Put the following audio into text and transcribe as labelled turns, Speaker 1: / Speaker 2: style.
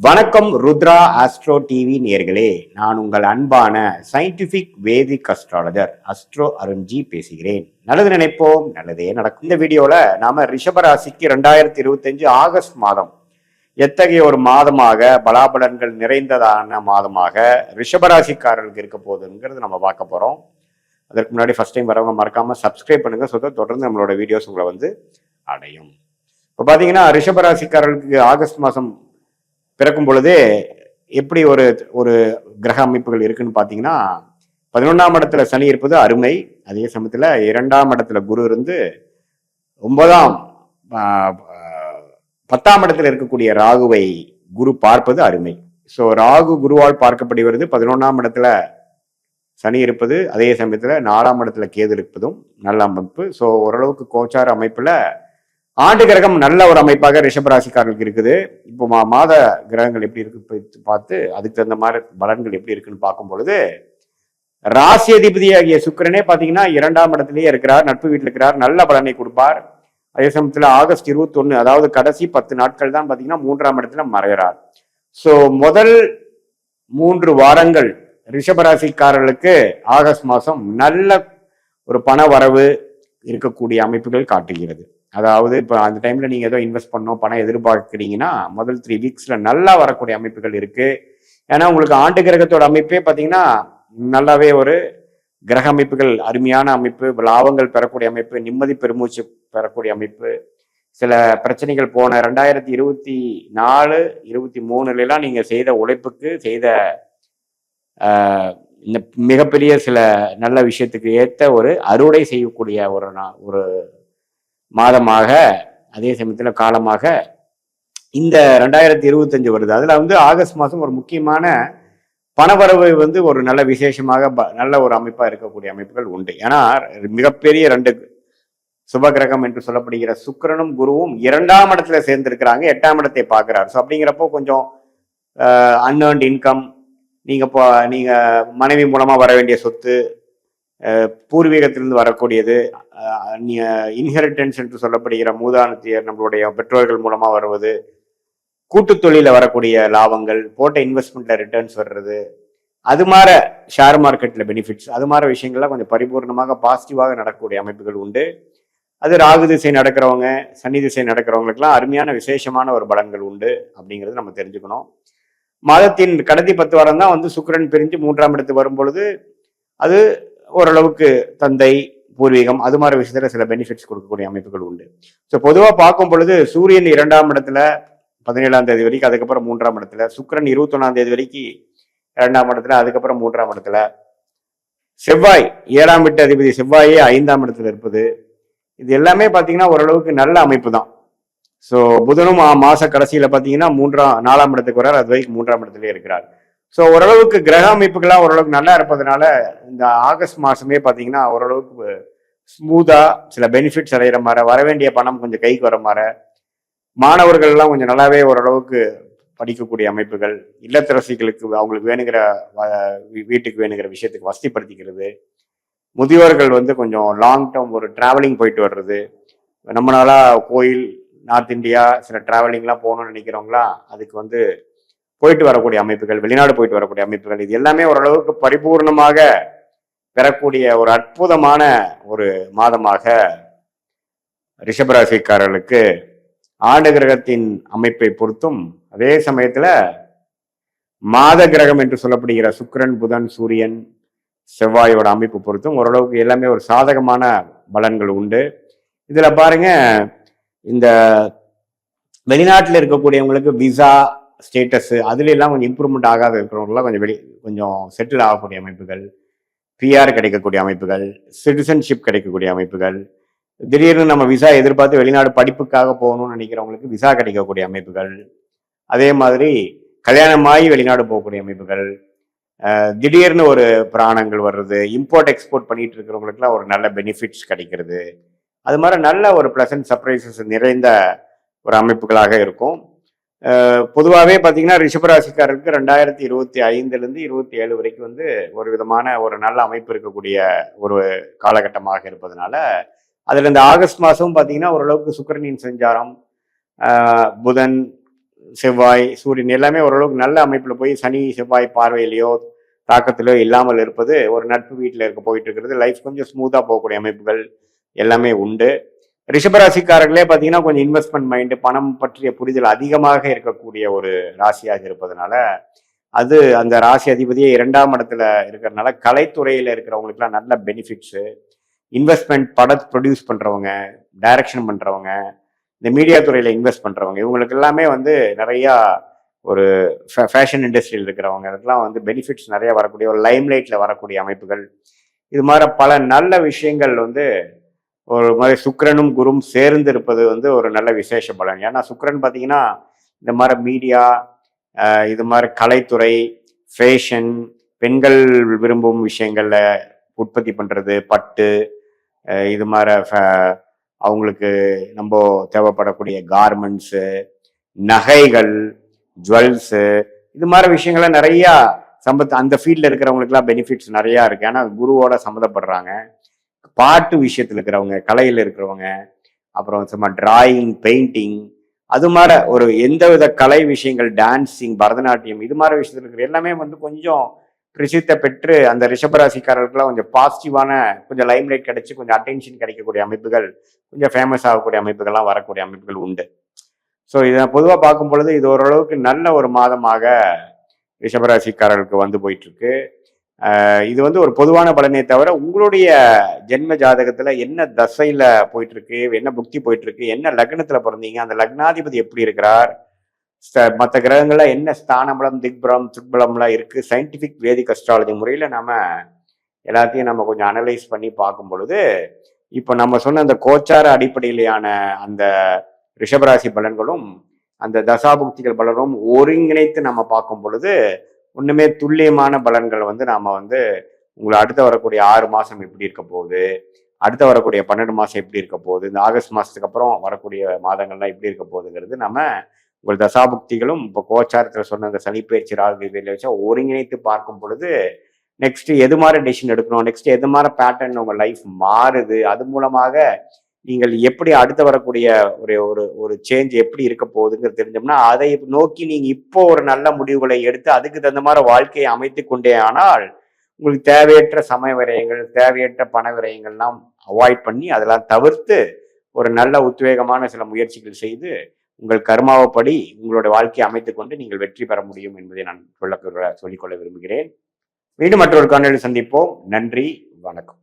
Speaker 1: வணக்கம் Rudra astro TV நேயர்களே, நான் உங்கள் அன்பான சயின்டிபிக் வேதிக் அஸ்ட்ராலஜர் அஸ்ட்ரோ அருண்ஜி பேசுகிறேன். நல்லது நினைப்போம், நல்லதே நடக்கும். இந்த வீடியோல நாம ரிஷபராசிக்கு 2025 ஆகஸ்ட் மாதம் எத்தகைய ஒரு மாதமாக பலாபலன்கள் நிறைந்ததான மாதமாக ரிஷபராசிக்காரர்களுக்கு இருக்க போகுதுங்கிறது நம்ம பார்க்க போறோம். அதற்கு முன்னாடி ஃபர்ஸ்ட் டைம் வரவங்க மறக்காம சப்ஸ்கிரைப் பண்ணுங்க, தொடர்ந்து நம்மளோட வீடியோஸ் உங்களை அடையும். இப்போ பார்த்தீங்கன்னா ரிஷபராசிக்காரர்களுக்கு ஆகஸ்ட் மாதம் பிறக்கும் பொழுதே எப்படி ஒரு ஒரு கிரக அமைப்புகள் இருக்குன்னு பார்த்தீங்கன்னா, 11ஆம் இடத்துல சனி இருப்பது அருமை. அதே சமயத்தில் 2ஆம் இடத்துல குரு இருந்து 10ஆம் இடத்துல இருக்கக்கூடிய ராகுவை குரு பார்ப்பது அருமை. ஸோ ராகு குருவால் பார்க்கப்படுகிறது. 11ஆம் இடத்துல சனி இருப்பது, அதே சமயத்தில் 4ஆம் இடத்துல கேது இருப்பதும் நல்ல அமைப்பு. ஸோ ஓரளவுக்கு கோச்சார அமைப்புல ஆண்டு கிரகம் நல்ல ஒரு அமைப்பாக ரிஷபராசிக்காரர்களுக்கு இருக்குது. இப்போ மாத கிரகங்கள் எப்படி இருக்கு பார்த்து அதுக்கு தகுந்த மாதிரி பலன்கள் எப்படி இருக்குன்னு பார்க்கும் பொழுது, ராசி அதிபதி ஆகிய சுக்கிரனே பார்த்தீங்கன்னா 2ஆம் இடத்திலேயே இருக்கிறார், நட்பு வீட்டில் இருக்கிறார், நல்ல பலனை கொடுப்பார். அதே சமயத்தில் ஆகஸ்ட் 21, அதாவது கடைசி 10 நாட்கள் தான் பார்த்தீங்கன்னா 3ஆம் இடத்துல மறைகிறார். ஸோ முதல் 3 வாரங்கள் ரிஷபராசிக்காரர்களுக்கு ஆகஸ்ட் மாதம் நல்ல ஒரு பண வரவு இருக்கக்கூடிய அமைப்புகள் காட்டுகிறது. அதாவது இப்போ அந்த டைம்ல நீங்க ஏதோ இன்வெஸ்ட் பண்ணோம், பணம் எதிர்பார்க்குறீங்கன்னா முதல் 3 வீக்ஸ்ல நல்லா வரக்கூடிய அமைப்புகள் இருக்கு. ஏன்னா உங்களுக்கு ஆண்டு கிரகத்தோட அமைப்பே பார்த்தீங்கன்னா நல்லாவே ஒரு கிரக அமைப்புகள் அருமையான அமைப்பு, லாபங்கள் பெறக்கூடிய அமைப்பு, நிம்மதி பெருமூச்சு பெறக்கூடிய அமைப்பு. சில பிரச்சனைகள் போன 2024, 23 நீங்க செய்த உழைப்புக்கு செய்த இந்த மிகப்பெரிய சில நல்ல விஷயத்துக்கு ஏற்ற ஒரு அறுவடை செய்யக்கூடிய ஒரு மாதமாக, அதே சமயத்தில் காலமாக இந்த 2025 வருது. அதுல ஆகஸ்ட் மாதம் ஒரு முக்கியமான பணவரவு ஒரு நல்ல விசேஷமாக நல்ல ஒரு அமைப்பா இருக்கக்கூடிய அமைப்புகள் உண்டு. ஏன்னா மிகப்பெரிய 2 சுப கிரகம் என்று சொல்லப்படுகிற சுக்கிரனும் குருவும் 2ஆம் இடத்துல சேர்ந்திருக்கிறாங்க, 8ஆம் இடத்தை பார்க்கிறார். ஸோ அப்படிங்கிறப்போ கொஞ்சம் அன்ஏர்ன்ட் இன்கம், நீங்க மனைவி மூலமா வர வேண்டிய சொத்து, பூர்வீகத்திலிருந்து வரக்கூடியது, இன்ஹெரிட்டன்ஸ் என்று சொல்லப்படுகிற மூதானத்தியர் நம்மளுடைய பெற்றோர்கள் மூலமா வருவது, கூட்டு தொழில வரக்கூடிய லாபங்கள், போட்ட இன்வெஸ்ட்மெண்ட்ல ரிட்டர்ன்ஸ் வர்றது, அது மாதிரி ஷேர் மார்க்கெட்ல பெனிஃபிட்ஸ், அது மாதிரி விஷயங்கள்லாம் கொஞ்சம் பரிபூர்ணமாக பாசிட்டிவாக நடக்கக்கூடிய அமைப்புகள் உண்டு. அது ராகு திசை நடக்கிறவங்க, சனி திசை நடக்கிறவங்களுக்குலாம் அருமையான விசேஷமான ஒரு பலன்கள் உண்டு அப்படிங்கிறது நம்ம தெரிஞ்சுக்கணும். மாதத்தின் கடைசி 10 வாரம் தான் சுக்கிரன் பிரிஞ்சு 3ஆம் இடத்துக்கு வரும் பொழுது அது ஓரளவுக்கு தந்தை, பூர்வீகம், அது மாதிரி விஷயத்துல சில பெனிஃபிட்ஸ் கொடுக்கக்கூடிய அமைப்புகள் உண்டு. ஸோ பொதுவாக பார்க்கும் பொழுது சூரியன் 2ஆம் இடத்துல 17ஆம் தேதி வரைக்கும், அதுக்கப்புறம் 3ஆம் இடத்துல, சுக்கிரன் 21ஆம் தேதி வரைக்கும் 2ஆம் இடத்துல, அதுக்கப்புறம் 3ஆம் இடத்துல, செவ்வாய் 7ஆம் வீட்டு அதிபதி செவ்வாயே 5ஆம் இடத்துல இருப்பது, இது எல்லாமே பார்த்தீங்கன்னா ஓரளவுக்கு நல்ல அமைப்பு தான். ஸோ புதனும் மாச கடைசியில பார்த்தீங்கன்னா 4ஆம் இடத்துக்கு வர்றார், அது வரைக்கும் 3ஆம் இடத்துலயே இருக்கிறார். ஸோ ஓரளவுக்கு கிரக அமைப்புகள்லாம் ஓரளவுக்கு நல்லா இருப்பதனால இந்த ஆகஸ்ட் மாதமே பார்த்தீங்கன்னா ஓரளவுக்கு ஸ்மூதா சில பெனிஃபிட்ஸ் அடைகிற மாதிரி, வர வேண்டிய பணம் கொஞ்சம் கைக்கு வர மாதிரி, மாணவர்கள்லாம் கொஞ்சம் நல்லாவே ஓரளவுக்கு படிக்கக்கூடிய அமைப்புகள், இல்லத்தரசிகளுக்கு அவங்களுக்கு வேணுங்கிற வீட்டுக்கு வேணுங்கிற விஷயத்துக்கு வசதிப்படுத்திக்கிறது, முதியோர்கள் கொஞ்சம் லாங் டேர்ம் ஒரு டிராவலிங் போயிட்டு வர்றது, நம்மளால கோயில், நார்த் இந்தியா சில டிராவலிங்லாம் போகணும்னு நினைக்கிறவங்களாம் அதுக்கு போயிட்டு வரக்கூடிய அமைப்புகள், வெளிநாடு போயிட்டு வரக்கூடிய அமைப்புகள், இது எல்லாமே ஓரளவுக்கு பரிபூர்ணமாக பெறக்கூடிய ஒரு அற்புதமான ஒரு மாதமாக ரிஷபராசிக்காரர்களுக்கு ஆண்டு கிரகத்தின் அமைப்பை பொறுத்தும், அதே சமயத்துல மாத கிரகம் என்று சொல்லப்படுகிற சுக்கிரன், புதன், சூரியன், செவ்வாயோட அமைப்பு பொறுத்தும் ஓரளவுக்கு எல்லாமே ஒரு சாதகமான பலன்கள் உண்டு. இதுல பாருங்க, இந்த வெளிநாட்டில் இருக்கக்கூடியவங்களுக்கு விசா ஸ்டேட்டஸ் அதுல எல்லாம் கொஞ்சம் இம்ப்ரூவ்மெண்ட் ஆகாத இருக்கிறவங்களாம் கொஞ்சம் செட்டில் ஆகக்கூடிய அமைப்புகள், பிஆர் கிடைக்கக்கூடிய அமைப்புகள், சிட்டிசன்ஷிப் கிடைக்கக்கூடிய அமைப்புகள், திடீர்னு நம்ம விசா எதிர்பார்த்து வெளிநாடு படிப்புக்காக போகணும்னு நினைக்கிறவங்களுக்கு விசா கிடைக்கக்கூடிய அமைப்புகள், அதே மாதிரி கல்யாணமாகி வெளிநாடு போகக்கூடிய அமைப்புகள், திடீர்னு ஒரு பிராணங்கள் வர்றது, இம்போர்ட் எக்ஸ்போர்ட் பண்ணிட்டு இருக்கிறவங்களுக்குலாம் ஒரு நல்ல பெனிஃபிட்ஸ் கிடைக்கிறது, அது மாதிரி நல்ல ஒரு பிளசன்ட் சர்ப்ரைசஸ் நிறைந்த ஒரு அமைப்புகளாக இருக்கும். பொதுவாகவே பார்த்தீங்கன்னா ரிஷபராசிக்காரருக்கு 2025 27 வரைக்கும் ஒரு விதமான ஒரு நல்ல அமைப்பு இருக்கக்கூடிய ஒரு காலகட்டமாக இருப்பதனால, அதுல இந்த ஆகஸ்ட் மாதம் பார்த்தீங்கன்னா ஓரளவுக்கு சுக்கிரனின் சஞ்சாரம், புதன், செவ்வாய், சூரியன் எல்லாமே ஓரளவுக்கு நல்ல அமைப்புல போய் சனி செவ்வாய் பார்வையிலையோ தாக்கத்திலோ இல்லாமல் இருப்பது ஒரு நட்பு வீட்டில் இருக்க போயிட்டு இருக்கிறது. லைஃப் கொஞ்சம் ஸ்மூத்தா போகக்கூடிய அமைப்புகள் எல்லாமே உண்டு. ரிஷபராசிக்காரர்களே பார்த்தீங்கன்னா கொஞ்சம் இன்வெஸ்ட்மெண்ட் மைண்டு, பணம் பற்றிய புரிதல் அதிகமாக இருக்கக்கூடிய ஒரு ராசியாக இருப்பதனால, அது அந்த ராசி அதிபதியே 2ஆம் இடத்துல இருக்கிறதுனால கலைத்துறையில இருக்கிறவங்களுக்குலாம் நல்ல பெனிஃபிட்ஸு. இன்வெஸ்ட்மெண்ட் ப்ரொடியூஸ் பண்றவங்க, டைரக்ஷன் பண்றவங்க, இந்த மீடியா துறையில இன்வெஸ்ட் பண்றவங்க, இவங்களுக்கு எல்லாமே வந்து நிறையா ஒரு ஃபேஷன் இண்டஸ்ட்ரியில் இருக்கிறவங்களுக்குலாம் வந்து பெனிஃபிட்ஸ் நிறைய வரக்கூடிய ஒரு லைம்லைட்ல வரக்கூடிய அமைப்புகள், இது மாதிரி பல நல்ல விஷயங்கள் வந்து ஒரு மாதிரி சுக்கிரனும் குரும் சேர்ந்து இருப்பது வந்து ஒரு நல்ல விசேஷ பலன். ஏன்னா சுக்கிரன் பார்த்தீங்கன்னா இந்த மாதிரி மீடியா, இது மாதிரி கலைத்துறை, ஃபேஷன், பெண்கள் விரும்பும் விஷயங்கள்ல உற்பத்தி பண்றது, பட்டு, இது மாதிரி அவங்களுக்கு நம்ம தேவைப்படக்கூடிய கார்மெண்ட்ஸு, நகைகள், ஜுவல்ஸு, இது மாதிரி விஷயங்கள்லாம் நிறையா அந்த ஃபீல்டில் இருக்கிறவங்களுக்குலாம் பெனிஃபிட்ஸ் நிறையா இருக்கு. ஏன்னா குருவோட சம்மந்தப்படுறாங்க. பாட்டு விஷயத்தில் இருக்கிறவங்க, கலையில் இருக்கிறவங்க, அப்புறம் சும்மா டிராயிங், பெயிண்டிங், அது மாதிரி ஒரு எந்தவித கலை விஷயங்கள், டான்ஸிங், பரதநாட்டியம், இது மாதிரி விஷயத்தில் இருக்கிற எல்லாமே வந்து கொஞ்சம் பிரசித்த பெற்று அந்த ரிஷபராசிக்காரர்களுக்குலாம் கொஞ்சம் பாசிட்டிவான கொஞ்சம் லைம்லைட் கிடைச்சி கொஞ்சம் அட்டென்ஷன் கிடைக்கக்கூடிய அமைப்புகள், கொஞ்சம் ஃபேமஸ் ஆகக்கூடிய அமைப்புகள்லாம் வரக்கூடிய அமைப்புகள் உண்டு. ஸோ இதை பொதுவாக பார்க்கும் பொழுது இது ஓரளவுக்கு நல்ல ஒரு மாதமாக ரிஷபராசிக்காரர்களுக்கு வந்து போயிட்டு இருக்கு. இது வந்து ஒரு பொதுவான பலனே தவிர உங்களுடைய ஜென்ம ஜாதகத்துல என்ன தசையில போயிட்டு இருக்கு, என்ன புக்தி போயிட்டு இருக்கு, என்ன லக்னத்துல பிறந்தீங்க, அந்த லக்னாதிபதி எப்படி இருக்கிறார், மற்ற கிரகங்கள்ல என்ன ஸ்தானபலம், திக்பலம், துட்பலம்லாம் இருக்கு, சயின்டிபிக் வேதிக் அஸ்ட்ராலஜி முறையில நம்ம எல்லாத்தையும் நம்ம கொஞ்சம் அனலைஸ் பண்ணி பார்க்கும் பொழுது இப்போ நம்ம சொன்ன அந்த கோச்சார அடிப்படையிலான அந்த ரிஷபராசி பலன்களும் அந்த தசாபுக்திகள் பலனும் ஒருங்கிணைத்து நம்ம பார்க்கும் பொழுது ஒண்ணுமே துல்லியமான பலன்கள் வந்து நாம வந்து உங்களை அடுத்த வரக்கூடிய 6 மாசம் எப்படி இருக்க போகுது, அடுத்த வரக்கூடிய 12 மாசம் எப்படி இருக்க போகுது, இந்த ஆகஸ்ட் மாசத்துக்கு அப்புறம் வரக்கூடிய மாதங்கள்லாம் எப்படி இருக்க போகுதுங்கிறது நம்ம உங்கள் தசாபுக்திகளும் இப்போ கோச்சாரத்துல சொன்ன அந்த சனிப்பயிற்சி ராகு வச்சா ஒருங்கிணைத்து பார்க்கும் பொழுது நெக்ஸ்ட் எது மாதிரி டெசிஷன் எடுக்கணும், நெக்ஸ்ட் எது மாதிரி பேட்டர்ன் உங்க லைஃப் மாறுது, அது மூலமாக நீங்கள் எப்படி அடுத்து வரக்கூடிய ஒரு ஒரு ஒரு சேஞ்ச் எப்படி இருக்க போகுதுங்கிறது தெரிஞ்சோம்னா அதை நோக்கி நீங்க இப்போ ஒரு நல்ல முடிவுகளை எடுத்து அதுக்கு தகுந்த மாதிரி வாழ்க்கையை அமைத்து கொண்டே ஆனால் உங்களுக்கு தேவையற்ற சமய விரயங்கள், தேவையற்ற பண விரயங்கள்லாம் அவாய்ட் பண்ணி அதெல்லாம் தவிர்த்து ஒரு நல்ல உத்வேகமான சில முயற்சிகள் செய்து உங்கள் கர்மாவப்படி உங்களுடைய வாழ்க்கையை அமைத்துக் கொண்டு நீங்கள் வெற்றி பெற முடியும் என்பதை நான் சொல்லிக்கொள்ள விரும்புகிறேன். மீண்டும் மற்றொரு காணொலியில் சந்திப்போம். நன்றி, வணக்கம்.